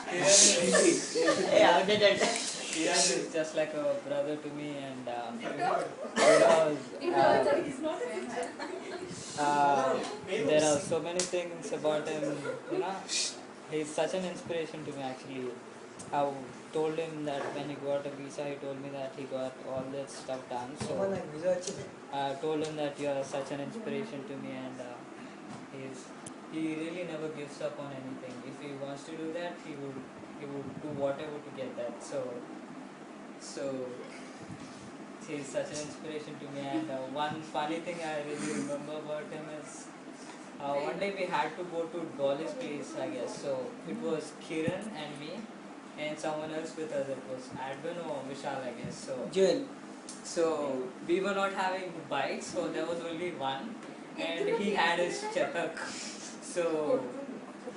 Hey, how did it? Kiran is just like a brother to me, and there are so many things about him. You know, he's such an inspiration to me. Actually, I told him that when he got a visa, he told me that he got all that stuff done. So I told him that you are such an inspiration to me, and he really never gives up on anything. If he wants to do that, he would do whatever to get that. So he's such an inspiration to me. And one funny thing I really remember about him is one day we had to go to Dolly's place, I guess. So it was Kiran and me and someone else with us. It was Advin or Vishal, I guess. So we were not having bikes, so there was only one, and he had his Chetak. So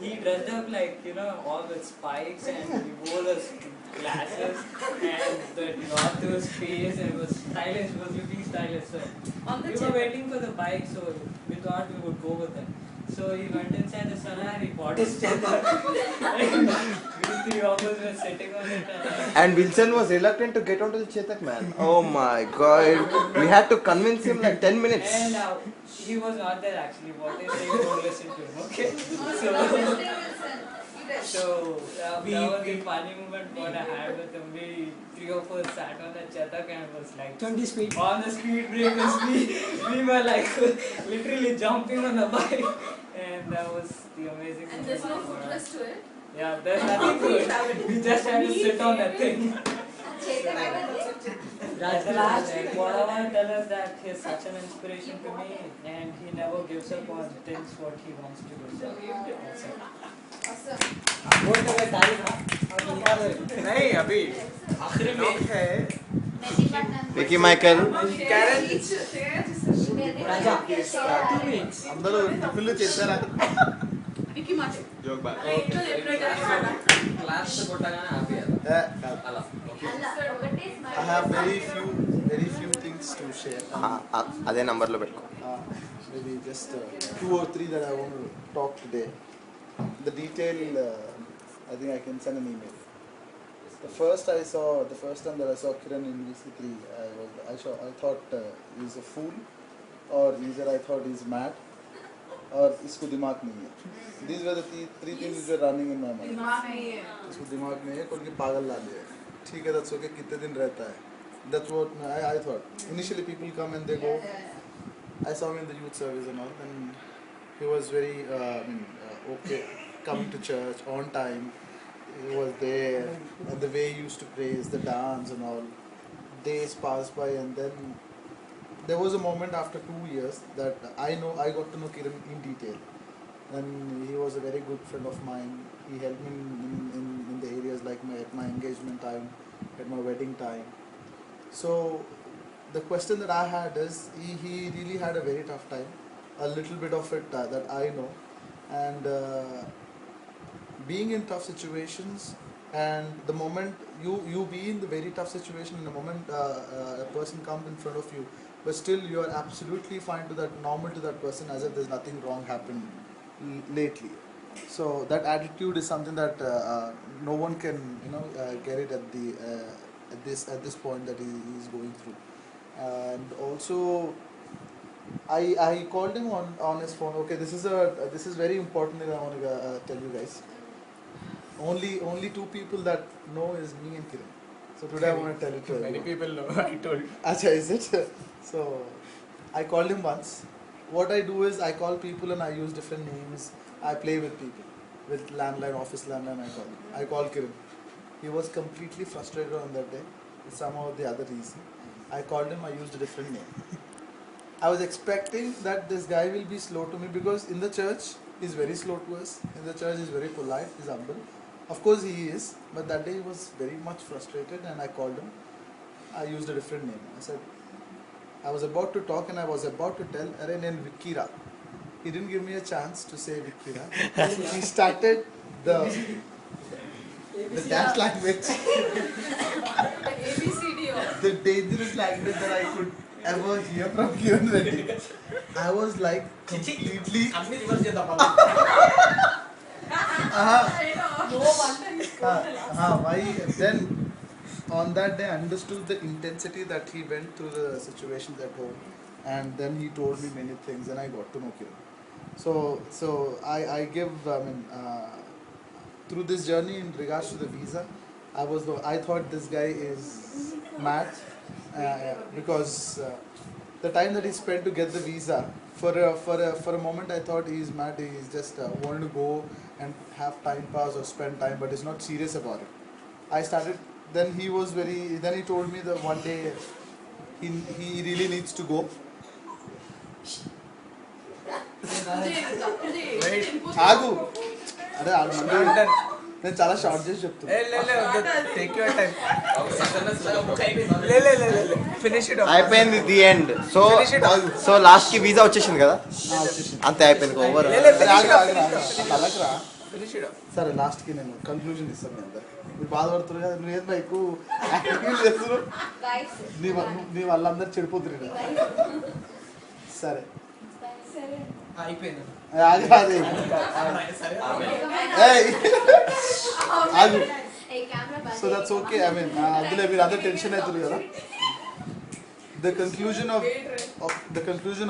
he dressed up like, all with spikes, and he wore his glasses and the knot to his face, and it was stylish, it was looking stylish. So we were waiting for the bike, so we thought we would go with him. So he went inside the sauna and he bought his Chetak. We three of us were sitting on it. And Wilson was reluctant to get onto the Chetak, man. Oh my god. We had to convince him like 10 minutes. And he was not there actually. What they say, don't listen to him, okay? So that was the funny moment what I had with him. We three of us sat on the Chetak and it was like 20 speed. on the speed breakers. We were like literally jumping on the bike, and that was the amazing moment. And there's no footrest to it? Yeah, there's nothing to it. We just had to sit on that thing. At the last, what I want to tell is that he's such an inspiration to me, and he never gives up on things what he wants to do. So that's it. नहीं अभी आखिरी में है Vicky Michael. Raja, 2 minutes. అందరూ full చేశారా? Vicky Mate. Joke బా. Class से कोटा गाना आप ही अला I have very few things to share. అదే నంబర్ లో పెట్టుకో. Maybe just 2 or 3 that I want to talk today. The detail, I think I can send an email. The first time that I saw Kiran in VC3, I thought he's a fool, or either I thought he's mad, or इसको दिमाग नहीं है. These were the three things which were running in my mind. दिमाग नहीं है. इसको दिमाग नहीं है, कोई पागल ला दिया. ठीक है, that's okay. कितने दिन रहता है? That's what I thought. Initially, people come and they go. I saw him in the youth service and all, and he was very okay, coming to church on time. He was there, and the way he used to praise, the dance and all. Days passed by, and then there was a moment after 2 years that I got to know Kiran in detail, and he was a very good friend of mine. He helped me in the areas like at my engagement time, at my wedding time. So the question that I had is, he really had a very tough time. A little bit of it that I know, and being in tough situations, and the moment you be in the very tough situation, and the moment a person comes in front of you, but still you are absolutely fine to that, normal to that person, as if there's nothing wrong happened lately. So that attitude is something that no one can get it at this point that he is going through. And also I called him on his phone. Okay, this is very important that I want to tell you guys. Only 2 people that know is me and Kiran. So today I want to tell it to many everyone. people know I told you Acha, is it? So I called him once. What I do is I call people and I use different names. I play with people with landline, office landline. I call Kiran. He was completely frustrated on that day. Somehow or the other reason, I called him. I used a different name. I was expecting that this guy will be slow to me, because in the church he's very slow to us. In the church he's very polite, he's humble. Of course he is, but that day he was very much frustrated, and I called him. I used a different name. I said, I was about to talk and I was about to tell Are name Vikira. He didn't give me a chance to say Vikira. He started the dance language. ABCD. The dangerous language that I could ever hear from Kiran Reddy. I was like completely. अपनी reverse ये दबा No wonder he's Why then on that day I understood the intensity that he went through the situations at home, and then he told me many things, and I got to know Kiran. So I give through this journey in regards to the visa, I thought this guy is mad because the time that he spent to get the visa, for a moment I thought he's mad. He's just wanted to go and have time pass or spend time, but he's not serious about it. I started. Then he was very. Then he told me that one day he really needs to go. ఆగు అదే నేను చాలా short చేసి చెప్తాను. Take your time. Finish it. అయిపోయింది the end. So last కి visa వచ్చేసింది కదా, అంతే అయిపోయింది ఓవర్. సరే లాస్ట్కి నేను కన్క్లూజన్ ఇస్తాను. మీ అందరికి మీరు బాధపడుతున్నారు కదా, నువ్వు ఏంటో ఎక్కువ యాక్టివిటీ చేస్తున్నావు, నీ వాళ్ళందరూ చెడిపోతున్నారు కదా. సరే అయిపోయింది. So that's okay. I mean, అందులో మీరు అందరూ టెన్షన్ అవుతుంది కదా. The conclusion of this is the conclusion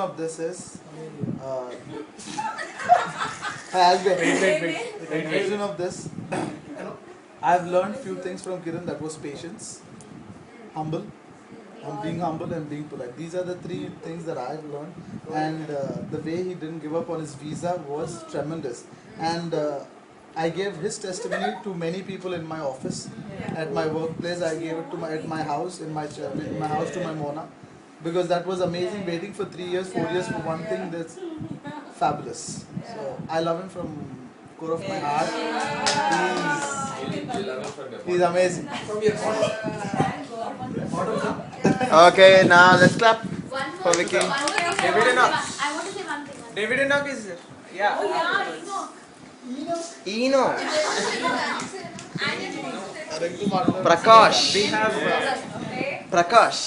of this, I've learned few things from Kiran. That was patience, humble. I'm being humble and being polite. These are the three things that I've learned, and the way he didn't give up on his visa was tremendous. And I gave his testimony to many people in my office, at my workplace. I gave it to at my house, in my house to my Mona, because that was amazing. Waiting for 3 years, 4 years for one thing, that's fabulous. So I love him from core of my heart. He's amazing. Okay, now let's clap for Vicky. David Enoch. I want to say one thing. David Enoch is there. Yeah. Eno. Prakash. We have Prakash.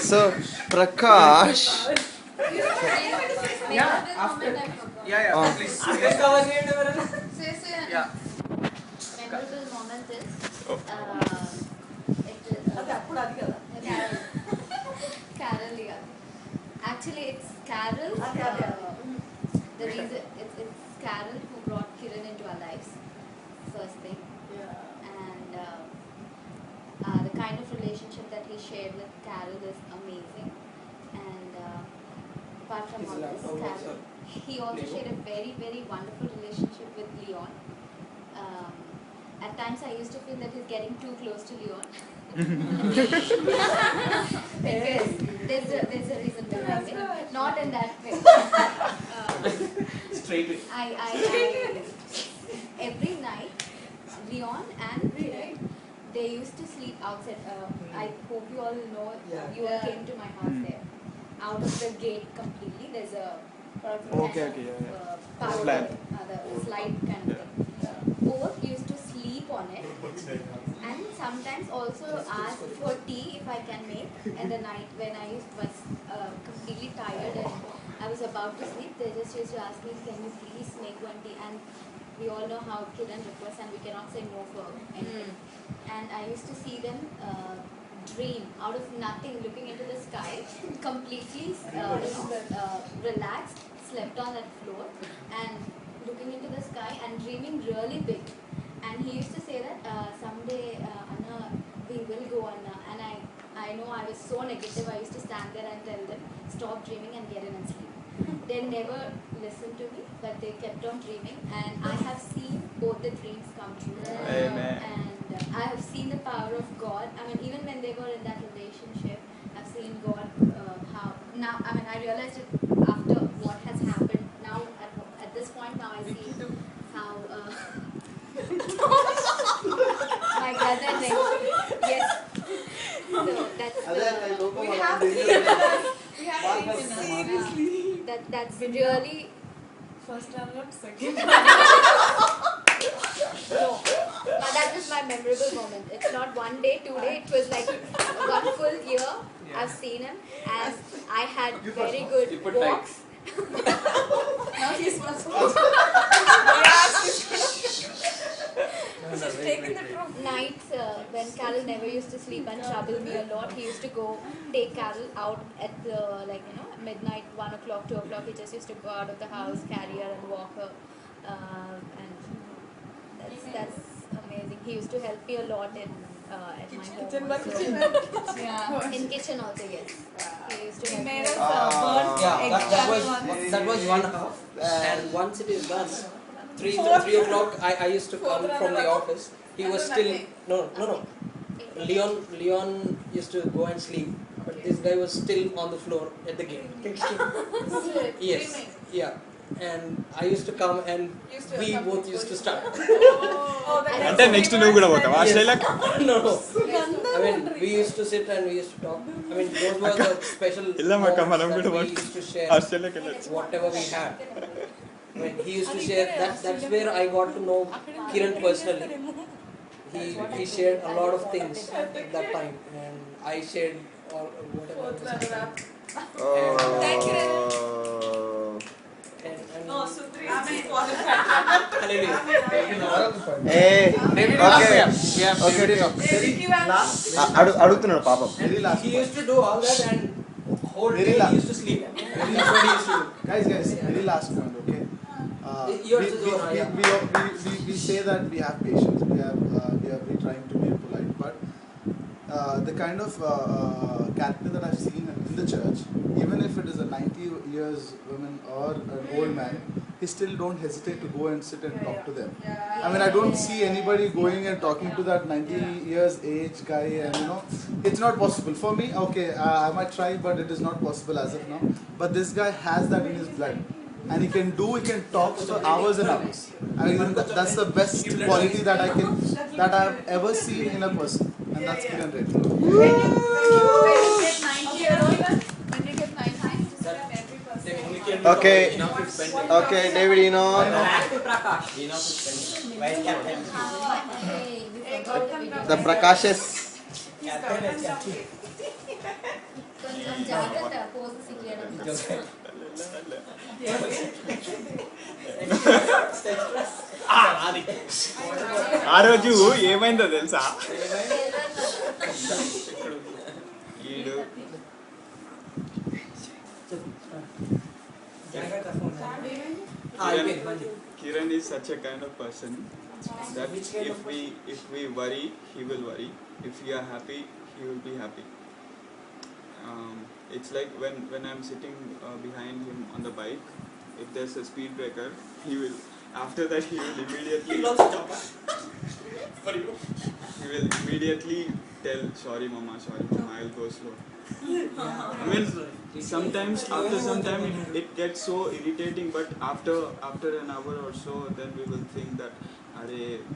So Prakash. yeah. After. Yeah. Oh. Please. Yeah. Memorable moment is Carol. Yeah. Actually, it's Carol. The reason it's Carol who brought Kiran into our lives. First thing, and the kind of relationship that he shared with Carol is amazing. And apart from all this, Carol, he also shared a very, very wonderful relationship with Leon. At times I used to feel that he's getting too close to Leon. Because there's a reason behind it. Not in that way. Straight. I every night, Leon and Kiran, they used to sleep outside. I hope you all know. You all came to my house there. Out of the gate completely, there's a Slide. the slide kind of thing. Both used to sleep on it, and sometimes also ask for tea if I can make in the night when I was completely tired and I was about to sleep. They just used to ask me, "Can you please make one tea?" And we all know how Kiran requests, and we cannot say no for anything. And I used to see them dream out of nothing, looking into the sky, completely relaxed, slept on that floor, and looking into the sky and dreaming really big. And he used to say that someday, Anna, we will go, Anna. And I know I was so negative. I used to stand there and tell them, stop dreaming and get in and sleep. They never listened to me, but they kept on dreaming. And I have seen both the dreams come true. Amen. And I have seen the power of God. I mean, even when they were in that relationship, I've seen God how now. I mean, I realized it after what has happened. Now, at this point, now I see how my cousin is. Yes. So that's We have faith in us. that's really First time, not second. no. Now that was my memorable moment. It's not 1 day, 2 days. It was like 1 full year. I've seen him, and I had very good walks. Now he's first. when Carol never used to sleep and trouble me a lot, he used to go take Carol out at the midnight, 1 o'clock, 2 o'clock. He just used to go out of the house, carry her and walk her, and that's amazing. He used to help me a lot in at my home. Also. Yeah. In kitchen also, yes. He used to help me. Made us burn Yeah, egg that was 1.5. And once it is done, 3 o'clock, I used to come from the office. He was still no. Leon used to go and sleep, but this guy was still on the floor at the gate. Yes, yeah. And I used to come and we both used to start. అంటే next నువ్వు కూడా పోతావా ఆస్ట్రేలియాకి? No. I mean, we used to sit and we used to talk. I mean, those were the special ఇల్లమ్మక్క మనం moments కూడా that we used to share ఆస్ట్రేలియాకి వెళ్ళొచ్చు. whatever we had. When he used to share, that's where I got to know Kiran personally. He shared a lot of things at that time, and I shared all whatever was happening. Thank you. And No, Sudri. hallelujah. Hey, David okay. అడుగుతున్నాడు పాపం. Very last He point. used to do all that, and whole Very day last. he used to sleep. That's what he used to do. Guys, very last point, okay? Yours is over, yeah. We say that we have patience, we are trying to be polite, but the kind of character that I've seen in the church, even if it is a 90 years woman or an old man, he still don't hesitate to go and sit and talk to them. I mean, I don't see anybody going and talking to that 90 years age guy, and it's not possible. For me, okay, I might try, but it is not possible as of now. But this guy has that in his blood. And he can talk for hours and hours. I mean, that's the best quality that I've ever seen in a person, and that's Kiran Reddy. When you get 90, just tell every person. Okay, okay, David, Back to Prakash. Hey, we forgot the video. the Prakashes. కొంచెం జాగ్రత్త pose సిగ్గియడం. ఆ రోజు ఏమైందో తెలుసా? ఈడు Kiran is such a kind of person that if we worry, he will worry. If we are happy, he will be happy. It's like when I'm sitting behind him on the bike, if there's a speed breaker, he will. After that, he will immediately. He will immediately tell, sorry mama, I'll go slow. I mean, sometimes after some time it gets so irritating, but after an hour or so, then we will think that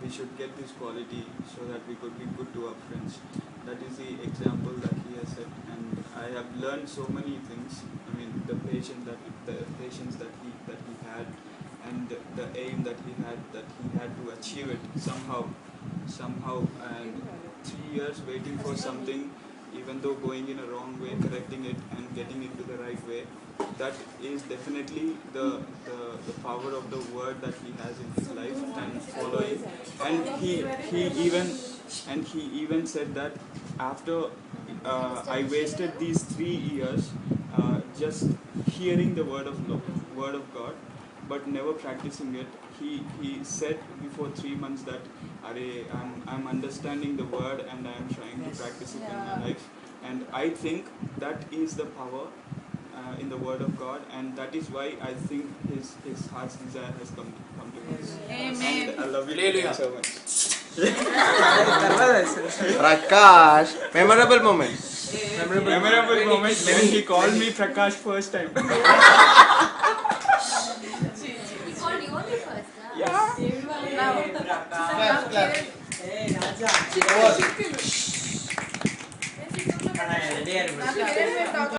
we should get this quality so that we could be good to our friends. That is the example that he has set, and I have learned so many things. I mean, the patience that he had, and the aim that he had to achieve it somehow, and 3 years waiting for something, even though going in a wrong way, correcting it and getting into the right way. That is definitely the power of the word that he has in his life and following. And he even said that after I wasted these 3 years just hearing the word of God, but never practicing it. He said before 3 months that I'm understanding the word and I am trying to practice it in my life. And I think that is the power in the word of God, and that is why I think his heart's desire has come to pass. Amen. And I love you so much. Prakash, memorable moment. Memorable moment when he called me Prakash first time. He called you only first, huh? Yeah. Clap, clap. Hey, Raja.